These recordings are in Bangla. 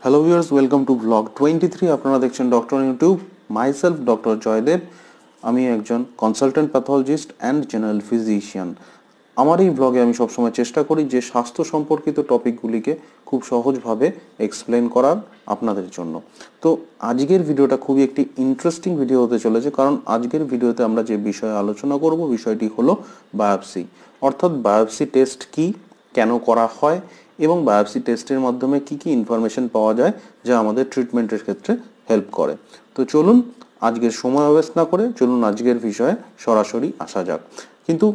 Hello viewers, welcome to blog 23। আপনারা দেখছেন doctor YouTube. Myself doctor Joydeb. আমি একজন consultant pathologist and general physician. আমার এই ব্লগে আমি সবসময় চেষ্টা করি যে স্বাস্থ্য সম্পর্কিত টপিকগুলিকে খুব সহজভাবে এক্সপ্লেন করার আপনাদের জন্য। তো আজকের ভিডিওটা খুবই একটি ইন্টারেস্টিং ভিডিও হতে চলেছে, কারণ আজকের ভিডিওতে আমরা যে বিষয়ে আলোচনা করব বিষয়টি হলো বায়োপসি, অর্থাৎ বায়োপসি টেস্ট কি, কেন করা হয় এবং বায়োপসি টেস্টের মাধ্যমে কি কি ইনফরমেশন পাওয়া যায় যা আমাদের ট্রিটমেন্টের ক্ষেত্রে হেল্প করে। তো চলুন আজকের সময় ওয়েস্ট না করে চলুন আজকের বিষয়ে সরাসরি আসা যাক। কিন্তু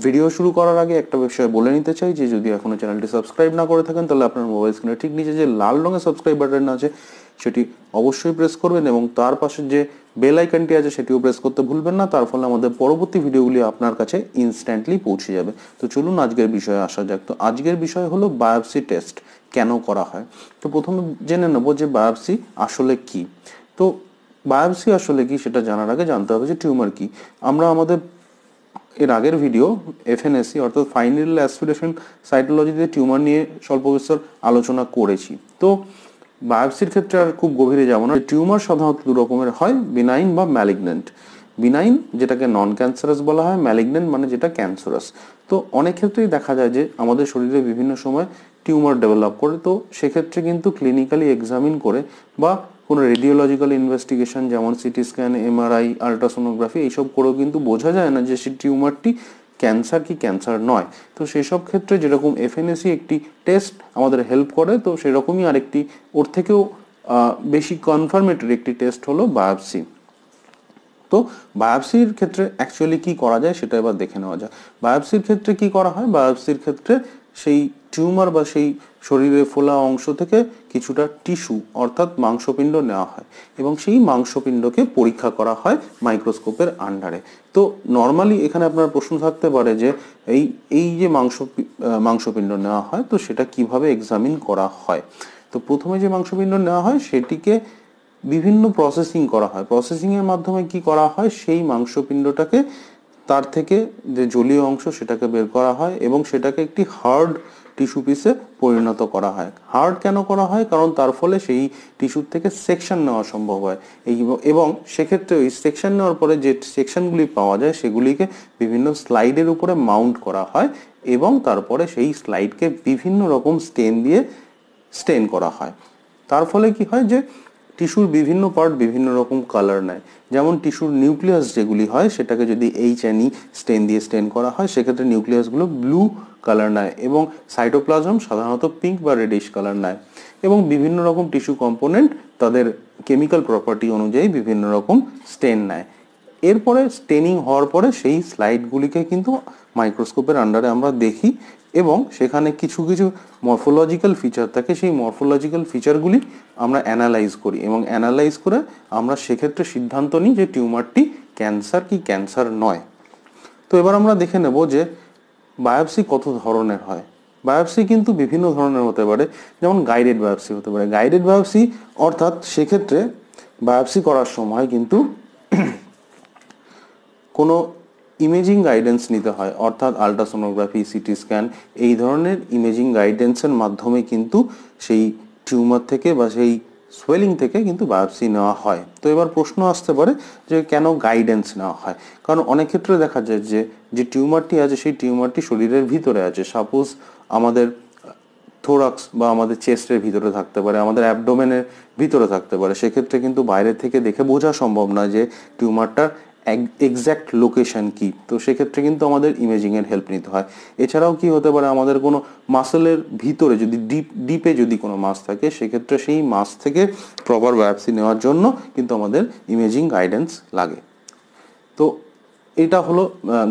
ভিডিও শুরু করার আগে একটা বিষয় বলে নিতে চাই যে যদি এখনো চ্যানেলটি সাবস্ক্রাইব না করে থাকেন তাহলে আপনার মোবাইল স্ক্রিনে ঠিক নিচে যে লাল রঙের সাবস্ক্রাইব বাটন আছে সেটি অবশ্যই প্রেস করবেন এবং তার পাশে যে বেল আইকনটি আছে সেটিও প্রেস করতে ভুলবেন না। তার ফলে আমাদের পরবর্তী ভিডিওগুলি আপনার কাছে ইনস্ট্যান্টলি পৌঁছে যাবে। তো চলুন আজকের বিষয়ে আসা যাক। তো আজকের বিষয় হলো বায়োপসি টেস্ট কেন করা হয়। তো প্রথমে জেনে নেব যে বায়োপসি আসলে কি। তো বায়োপসি আসলে কি সেটা জানার আগে জানতে হবে যে টিউমার কি। আমরা আমাদের এর আগের ভিডিও এফএনএসি অর্থাৎ ফাইন নিডল অ্যাসপিরেশন সাইটোলজিতে টিউমার নিয়ে স্বল্প বিস্তর আলোচনা করেছি। তো বায়োপসির ক্ষেত্রে আর খুব গভীরে যাব না। টিউমার সাধারণত দু রকমের হয়, বিনাইন বা ম্যালিগন্যান্ট। বিনাইন যেটাকে নন ক্যান্সারাস বলা হয়, ম্যালিগন্যান্ট মানে যেটা ক্যান্সারাস। তো অনেক ক্ষেত্রেই দেখা যায় যে আমাদের শরীরে বিভিন্ন সময় টিউমার ডেভেলপ করে। তো সেক্ষেত্রে কিন্তু ক্লিনিক্যালি এক্সামিন করে বা কোনো রেডিওলজিক্যাল ইনভেস্টিগেশন যেমন সিটি স্ক্যান, এমআরআই, আলট্রাসোনোগ্রাফি এইসব করেও কিন্তু বোঝা যায় না যে সেই টিউমারটি ক্যান্সার কি ক্যান্সার নয়। তো সেসব ক্ষেত্রে যেরকম এফএনএসি একটি টেস্ট আমাদের হেল্প করে, তো সেরকমই আরেকটি ওর থেকেও বেশি কনফার্মেটরি একটি টেস্ট হলো বায়োপসি। তো বায়োপসির ক্ষেত্রে অ্যাকচুয়ালি কি করা যায় সেটা এবার দেখে নেওয়া যায়। বায়োপসির ক্ষেত্রে কি করা হয়, বায়োপসির ক্ষেত্রে সেই টিউমার বা সেই শরীরের ফোলা অংশ থেকে কিছুটা টিস্যু অর্থাৎ মাংসপিণ্ড নেওয়া হয় এবং সেই মাংসপিণ্ডকে পরীক্ষা করা হয় মাইক্রোস্কোপের আন্ডারে। তো নর্মালি এখানে আপনার প্রশ্ন থাকতে পারে যে এই যে মাংসপিণ্ড নেওয়া হয় তো সেটা কিভাবে এক্সামিন করা হয়। তো প্রথমে যে মাংসপিণ্ড নেওয়া হয় সেটিকে বিভিন্ন প্রসেসিং করা হয়। প্রসেসিংয়ের মাধ্যমে কি করা হয়, সেই মাংসপিণ্ডটাকে তার থেকে যে জলীয় অংশ সেটাকে বের করা হয় এবং সেটাকে একটি হার্ড টিস্যু পিসে পরিণত করা হয়। হার্ড কেন করা হয়, কারণ তার ফলে সেই টিস্যুর থেকে সেকশন নেওয়া সম্ভব হয় এবং সেক্ষেত্রে ওই সেকশন নেওয়ার পরে যে সেকশনগুলি পাওয়া যায় সেগুলিকে বিভিন্ন স্লাইডের উপরে মাউন্ট করা হয় এবং তারপরে সেই স্লাইডকে বিভিন্ন রকম স্টেন দিয়ে স্টেন করা হয়। তার ফলে কি হয় যে টিস্যুর বিভিন্ন পার্ট বিভিন্ন রকম কালার নেয়। যেমন টিস্যুর নিউক্লিয়াস যেগুলি হয় সেটাকে যদি এইচএনই স্টেন দিয়ে স্টেন করা হয় সেক্ষেত্রে নিউক্লিয়াসগুলো ব্লু কালার নেয় এবং সাইটোপ্লাজম সাধারণত পিঙ্ক বা রেডিশ কালার নেয় এবং বিভিন্ন রকম টিস্যু কম্পোনেন্ট তাদের কেমিক্যাল প্রপার্টি অনুযায়ী বিভিন্ন রকম স্টেন নেয়। এরপরে স্টেনিং হওয়ার পরে সেই স্লাইডগুলিকে কিন্তু মাইক্রোস্কোপের আন্ডারে আমরা দেখি এবং সেখানে কিছু কিছু মরফোলজিক্যাল ফিচার থাকে, সেই মরফোলজিক্যাল ফিচারগুলি আমরা অ্যানালাইজ করি এবং অ্যানালাইজ করে আমরা সেক্ষেত্রে সিদ্ধান্ত নিই যে টিউমারটি ক্যান্সার কি ক্যান্সার নয়। তো এবার আমরা দেখে নেব যে বায়োপসি কত ধরনের হয়। বায়োপসি কিন্তু বিভিন্ন ধরনের হতে পারে, যেমন গাইডেড বায়োপসি হতে পারে। গাইডেড বায়োপসি অর্থাৎ সেক্ষেত্রে বায়োপসি করার সময় কিন্তু কোনো ইমেজিং গাইডেন্স নিতে হয়, অর্থাৎ আলট্রাসোনোগ্রাফি, সিটি স্ক্যান এই ধরনের ইমেজিং গাইডেন্সের মাধ্যমে কিন্তু সেই টিউমার থেকে বা সেই সোয়েলিং থেকে কিন্তু বায়োপসি নেওয়া হয়। তো এবার প্রশ্ন আসতে পারে যে কেন গাইডেন্স নেওয়া হয়। কারণ অনেক ক্ষেত্রে দেখা যায় যে যে টিউমারটি আছে সেই টিউমারটি শরীরের ভিতরে আছে। সাপোজ আমাদের থোরাক্স বা আমাদের চেস্টের ভিতরে থাকতে পারে, আমাদের অ্যাবডোমেনের ভিতরে থাকতে পারে। সেক্ষেত্রে কিন্তু বাইরে থেকে দেখে বোঝা সম্ভব না যে টিউমারটার এক্স্যাক্ট লোকেশন কি। তো সেক্ষেত্রে কিন্তু আমাদের ইমেজিংয়ের হেল্প নিতে হয়। এছাড়াও কি হতে পারে, আমাদের কোনো মাসেলের ভিতরে যদি ডিপে যদি কোনো মাস থাকে সেক্ষেত্রে সেই মাস থেকে প্রপার বায়োপসি নেওয়ার জন্য কিন্তু আমাদের ইমেজিং গাইডেন্স লাগে। তো এটা হলো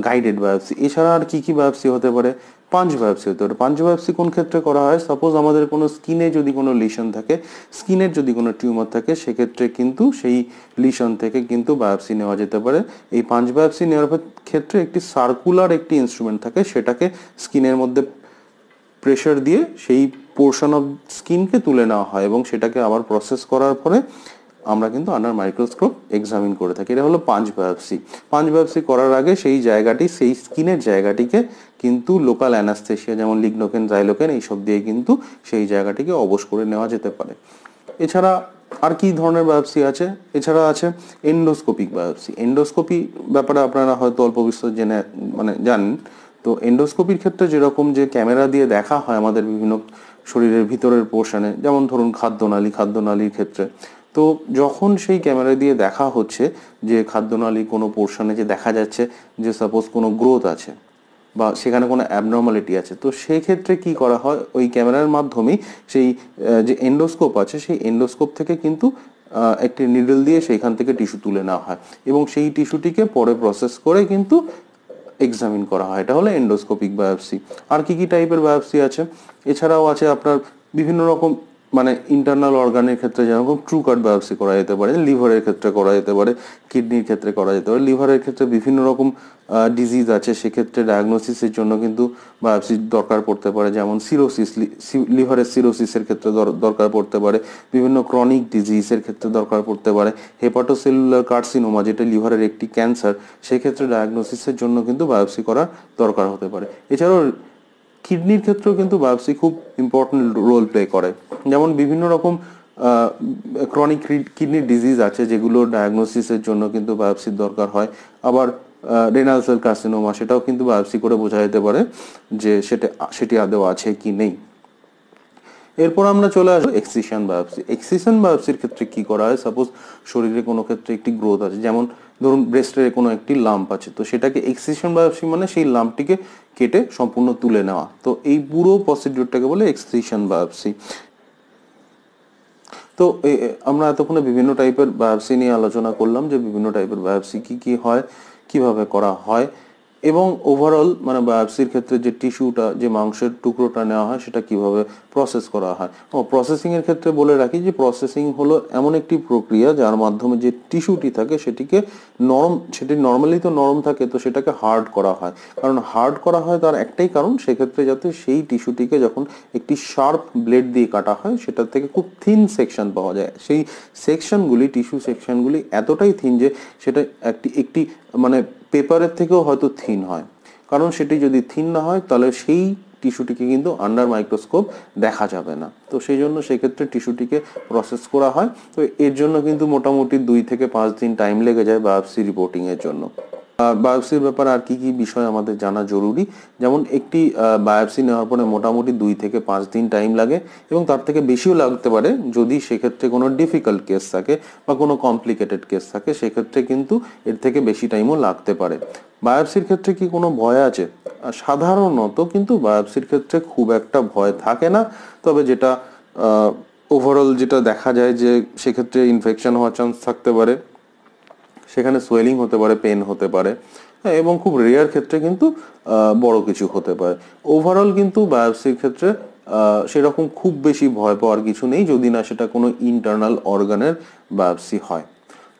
গাইডেড বায়োপসি। এছাড়া আর কি কি বায়োপসি হতে পারে, পাঞ্চ বায়োপসি হতে পারে। পাঞ্চ বায়োপসি কোন ক্ষেত্রে করা হয়, সাপোজ আমাদের কোনো স্কিনে যদি কোনো লিশন থাকে, স্কিনের যদি কোনো টিউমার থাকে সেক্ষেত্রে কিন্তু সেই লিশন থেকে কিন্তু বায়োপসি নেওয়া যেতে পারে। এই পাঞ্চ বায়োপসি নেওয়ার ক্ষেত্রে একটি সার্কুলার একটি ইনস্ট্রুমেন্ট থাকে, সেটাকে স্কিনের মধ্যে প্রেশার দিয়ে সেই পোর্শন অফ স্কিনকে তুলে নেওয়া হয় এবং সেটাকে আবার প্রসেস করার পরে আমরা কিন্তু আন্ডার মাইক্রোস্কোপ এক্সামিন করে থাকি। এটা হলো পাঞ্চ বায়োপসি। পাঞ্চ বায়োপসি করার আগে সেই জায়গাটি, সেই স্কিনের জায়গাটিকে কিন্তু লোকাল অ্যানাস্থেসিয়া যেমন লিগনোকেন, জাইলোকেন এইসব দিয়ে কিন্তু সেই জায়গাটিকে অবশ করে নেওয়া যেতে পারে। এছাড়া আর কি ধরনের বায়োপসি আছে, এছাড়া আছে এন্ডোস্কোপিক বায়োপসি। এন্ডোস্কোপি ব্যাপারে আপনারা হয়তো অল্প বিস্তর জেনে জানেন। তো এন্ডোস্কোপির ক্ষেত্রে যেরকম যে ক্যামেরা দিয়ে দেখা হয় আমাদের বিভিন্ন শরীরের ভিতরের পোর্শনে, যেমন ধরুন খাদ্যনালীর ক্ষেত্রে, তো যখন সেই ক্যামেরা দিয়ে দেখা হচ্ছে যে খাদ্যনালী কোনো পোর্শনে যে দেখা যাচ্ছে যে সাপোজ কোনো গ্রোথ আছে বা সেখানে কোনো অ্যাবনর্মালিটি আছে, তো সেই ক্ষেত্রে কি করা হয়, ওই ক্যামেরার মাধ্যমেই সেই যে এন্ডোস্কোপ আছে সেই এন্ডোস্কোপ থেকে কিন্তু একটি নিডল দিয়ে সেইখান থেকে টিস্যু তুলে নেওয়া হয় এবং সেই টিস্যুটিকে পরে প্রসেস করে কিন্তু এক্সামিন করা হয়। এটা হলো এন্ডোস্কোপিক বায়োপসি। আর কি কি টাইপের বায়োপসি আছে, এছাড়াও আছে আপনার বিভিন্ন রকম মানে ইন্টারনাল অর্গানের ক্ষেত্রে যেরকম ট্রু কাট বায়োপসি করা যেতে পারে, লিভারের ক্ষেত্রে করা যেতে পারে, কিডনির ক্ষেত্রে করা যেতে পারে। লিভারের ক্ষেত্রে বিভিন্ন রকম ডিজিজ আছে, সেক্ষেত্রে ডায়াগনোসিসের জন্য কিন্তু বায়োপসি দরকার পড়তে পারে, যেমন সিরোসিস, লিভারের সিরোসিসের ক্ষেত্রে দরকার পড়তে পারে, বিভিন্ন ক্রনিক ডিজিজের ক্ষেত্রে দরকার পড়তে পারে, হেপাটোসেলুলার কার্সিনোমা যেটা লিভারের একটি ক্যান্সার, সেক্ষেত্রে ডায়াগনোসিসের জন্য কিন্তু বায়োপসি করার দরকার হতে পারে। এছাড়াও কিডনির ক্ষেত্রেও কিন্তু বায়োপসি খুব ইম্পর্টেন্ট রোল প্লে করে। যেমন বিভিন্ন রকম ক্রনিক কিডনি ডিজিজ আছে যেগুলো ডায়াগনোসিসের জন্য কিন্তু বায়োপসির দরকার হয়। আবার রেনাল সেল কার্সিনোমা, সেটাও কিন্তু বায়োপসি করে বোঝা যেতে পারে যে সেটি আদৌ আছে কি নেই। এরপর আমরা চলে আসবো এক্সিশন বায়োপসি। এক্সিশন বায়োপসির ক্ষেত্রে কি করা হয়, সাপোজ শরীরে কোনো ক্ষেত্রে একটি গ্রোথ আছে, যেমন ধরুন ব্রেস্টের কোনো একটি লাম্প আছে, তো সেটাকে এক্সিশন বায়োপসি মানে সেই লাম্পটিকে কেটে সম্পূর্ণ তুলে নেওয়া। তো এই পুরো প্রসিডিউরটাকে বলে এক্সিশন বায়োপসি। তো আমরা এতক্ষণে বিভিন্ন টাইপের বায়োপসি নিয়ে আলোচনা করলাম যে বিভিন্ন টাইপের বায়োপসি কি কি হয়, কিভাবে করা হয়, এবং ওভারঅল মানে বায়োপসির ক্ষেত্রে যে টিস্যুটা, যে মাংসের টুকরোটা নেওয়া হয় সেটা কিভাবে প্রসেস করা হয়। প্রসেসিং এর ক্ষেত্রে বলে রাখি যে প্রসেসিং হলো এমন একটি প্রক্রিয়া যার মাধ্যমে যে টিস্যুটি থাকে সেটি নর্মালি তো নরম থাকে, তো সেটাকে হার্ড করা হয়। কারণ হার্ড করা হয় তার একটাই কারণ, সেক্ষেত্রে যাতে সেই টিস্যুটিকে যখন একটি শার্প ব্লেড দিয়ে কাটা হয় সেটার থেকে খুব থিন সেকশন পাওয়া যায়। সেই সেকশনগুলি, টিস্যু সেকশনগুলি এতটাই থিন যে সেটা একটি মানে পেপারের থেকেও হয়তো থিন হয়। কারণ সেটি যদি থিন না হয় তাহলে সেই টিস্যুটিকে কিন্তু আন্ডার মাইক্রোস্কোপ দেখা যাবে না। তো সেই জন্য সেক্ষেত্রে টিস্যুটিকে প্রসেস করা হয়। তো এর জন্য কিন্তু মোটামুটি 2 থেকে 5 দিন টাইম লেগে যায় বায়োপসি রিপোর্টিং এর জন্য। বায়োপসির ব্যাপারে আর কি কি বিষয় আমাদের জানা জরুরি, যেমন একটি বায়োপসি নেওয়ার পরে মোটামুটি 2 থেকে 5 দিন টাইম লাগে এবং তার থেকে বেশিও লাগতে পারে যদি সেক্ষেত্রে কোনো ডিফিকাল্ট কেস থাকে বা কোনো কমপ্লিকেটেড কেস থাকে, সেক্ষেত্রে কিন্তু এর থেকে বেশি টাইমও লাগতে পারে। বায়োপসির ক্ষেত্রে কি কোনো ভয় আছে? সাধারণত কিন্তু বায়োপসির ক্ষেত্রে খুব একটা ভয় থাকে না, তবে যেটা ওভারঅল যেটা দেখা যায় যে সেক্ষেত্রে ইনফেকশন হওয়ার চান্স থাকতে পারে, সেখানে সোয়েলিং হতে পারে, পেন হতে পারে, এবং খুব রেয়ার ক্ষেত্রে কিন্তু বড় কিছু হতে পারে। ওভারঅল কিন্তু বায়োপসির ক্ষেত্রে সেরকম খুব বেশি ভয় পাওয়ার কিছু নেই, যদি না সেটা কোনো ইন্টারনাল অর্গানের বায়োপসি হয়।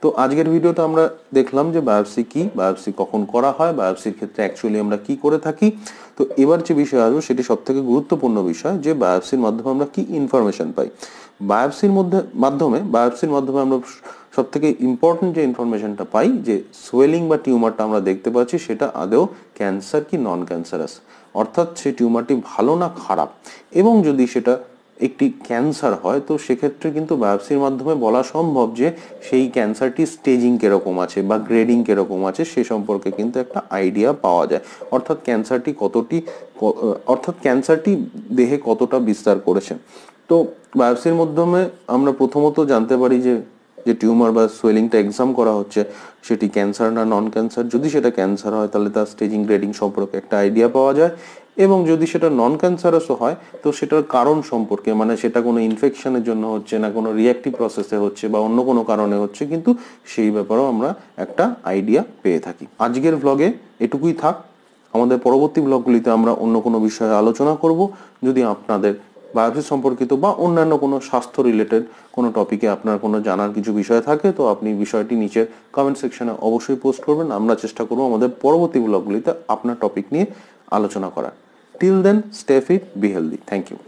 তো আজকের ভিডিওতে আমরা দেখলাম যে বায়োপসি কি, বায়োপসি কখন করা হয়, বায়োপসির ক্ষেত্রে অ্যাকচুয়ালি আমরা কি করে থাকি। তো এবার যে বিষয় আসবো সেটি সব থেকে গুরুত্বপূর্ণ বিষয়, যে বায়োপসির মাধ্যমে আমরা কি ইনফরমেশন পাই। বায়োপসির মাধ্যমে আমরা সব থেকে ইম্পর্টেন্ট যে ইনফরমেশনটা পাই, যে সোয়েলিং বা টিউমারটা আমরা দেখতে পাচ্ছি সেটা আদৌ ক্যান্সার কি নন ক্যান্সারাস, অর্থাৎ সেই টিউমারটি ভালো না খারাপ। এবং যদি সেটা একটি ক্যান্সার হয় তো সেক্ষেত্রে কিন্তু বায়োপসির মাধ্যমে বলা সম্ভব যে সেই ক্যান্সারটি স্টেজিং কিরকম আছে বা গ্রেডিং কিরকম আছে, সে সম্পর্কে কিন্তু একটা আইডিয়া পাওয়া যায়। অর্থাৎ ক্যান্সারটি দেহে কতটা বিস্তার করেছে। তো বায়োপসির মাধ্যমে আমরা প্রথমত জানতে পারি যে টিউমার বা সোয়েলিংটা এক্সাম করা হচ্ছে সেটি ক্যান্সার না নন ক্যান্সার। যদি সেটা ক্যান্সার হয় তাহলে তার স্টেজিং গ্রেডিং সম্পর্কে একটা আইডিয়া পাওয়া যায়, এবং যদি সেটা নন ক্যান্সারাসও হয় তো সেটার কারণ সম্পর্কে, মানে সেটা কোনো ইনফেকশনের জন্য হচ্ছে না, কোনো রিঅ্যাক্টিভ প্রসেসে হচ্ছে বা অন্য কোনো কারণে হচ্ছে, কিন্তু সেই ব্যাপারেও আমরা একটা আইডিয়া পেয়ে থাকি। আজকের ব্লগে এটুকুই থাক। আমাদের পরবর্তী ব্লগগুলিতে আমরা অন্য কোনো বিষয়ে আলোচনা করব। যদি আপনাদের বায়োপসি সম্পর্কিত বা অন্যান্য কোনো স্বাস্থ্য রিলেটেড কোনো টপিকে আপনার কোনো জানার কিছু বিষয় থাকে, তো আপনি বিষয়টি নিচে কমেন্ট সেকশনে অবশ্যই পোস্ট করবেন। আমরা চেষ্টা করব আমাদের পরবর্তী ব্লগগুলিতে আপনার টপিক নিয়ে আলোচনা করার। Till then, stay fit, be healthy. Thank you.